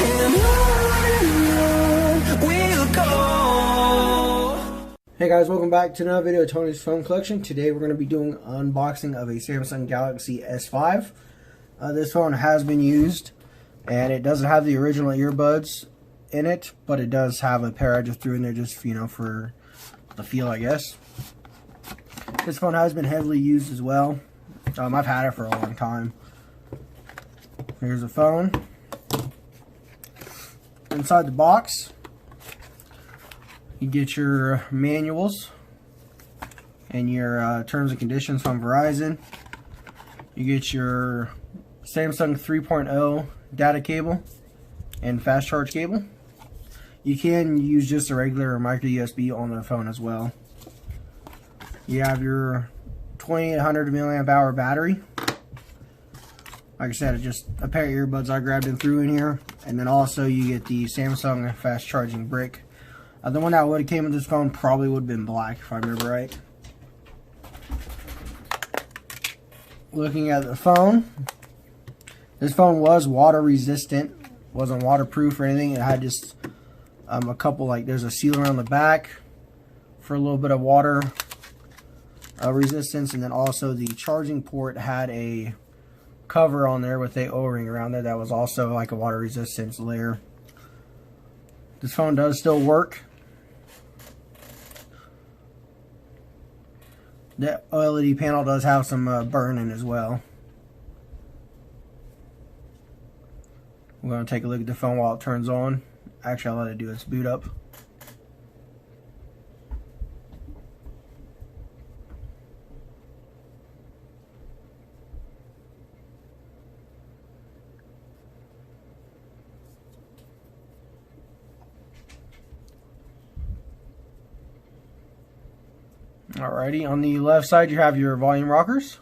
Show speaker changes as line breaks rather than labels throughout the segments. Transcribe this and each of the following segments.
and on we'll go.
Hey guys, welcome back to another video of Tony's phone collection. Today we're going to be doing an unboxing of a Samsung Galaxy S5. This phone has been used, and it doesn't have the original earbuds in it, but it does have a pair I just threw in there just, you know, for the feel, I guess. This phone has been heavily used as well. I've had it for a long time. Here's the phone. Inside the box, you get your manuals and your terms and conditions from Verizon. You get your Samsung 3.0 data cable and fast charge cable. You can use just a regular micro USB on the phone as well. You have your 2800 milliamp hour battery. Like I said, it's just a pair of earbuds I grabbed and threw in here. And then also you get the Samsung fast charging brick. The one that would have came with this phone probably would have been black if I remember right. Looking at the phone, this phone was water resistant, wasn't waterproof or anything. It had just a couple, like, there's a seal around the back for a little bit of water resistance, and then also the charging port had a cover on there with a O-ring around there that was also like a water resistance layer. This phone does still work. The LED panel does have some burning as well. We're going to take a look at the phone while it turns on. Actually, I'll let it do its boot up. Alrighty, on the left side you have your volume rockers.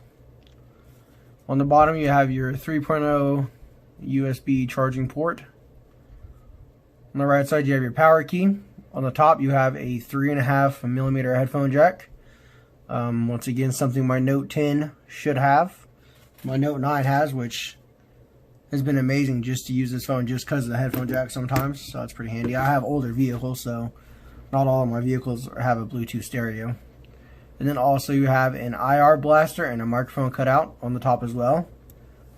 On the bottom you have your 3.0 USB charging port. On the right side you have your power key. On the top you have a 3.5mm headphone jack. Once again, something my Note 10 should have. My Note 9 has, which has been amazing just to use this phone just because of the headphone jack sometimes. So it's pretty handy. I have older vehicles, so not all of my vehicles have a Bluetooth stereo. And then also you have an IR blaster and a microphone cutout on the top as well.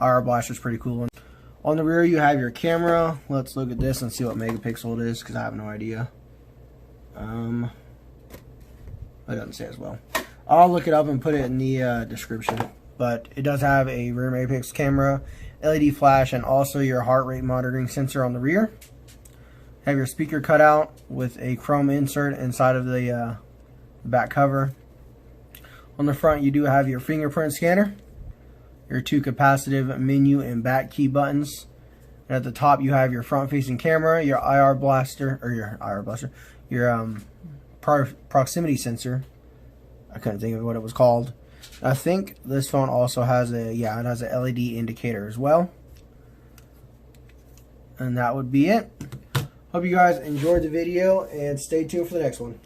IR blaster is pretty cool. On the rear you have your camera. Let's look at this and see what megapixel it is, because I have no idea. It doesn't say as well. I'll look it up and put it in the description. But it does have a rear megapixel camera, LED flash, and also your heart rate monitoring sensor on the rear. Have your speaker cutout with a chrome insert inside of the back cover. On the front you do have your fingerprint scanner, your two capacitive menu and back key buttons, and at the top you have your front facing camera, your IR blaster, your proximity sensor. I couldn't think of what it was called. I think this phone also has a, it has a LED indicator as well. And that would be it. Hope you guys enjoyed the video, and stay tuned for the next one.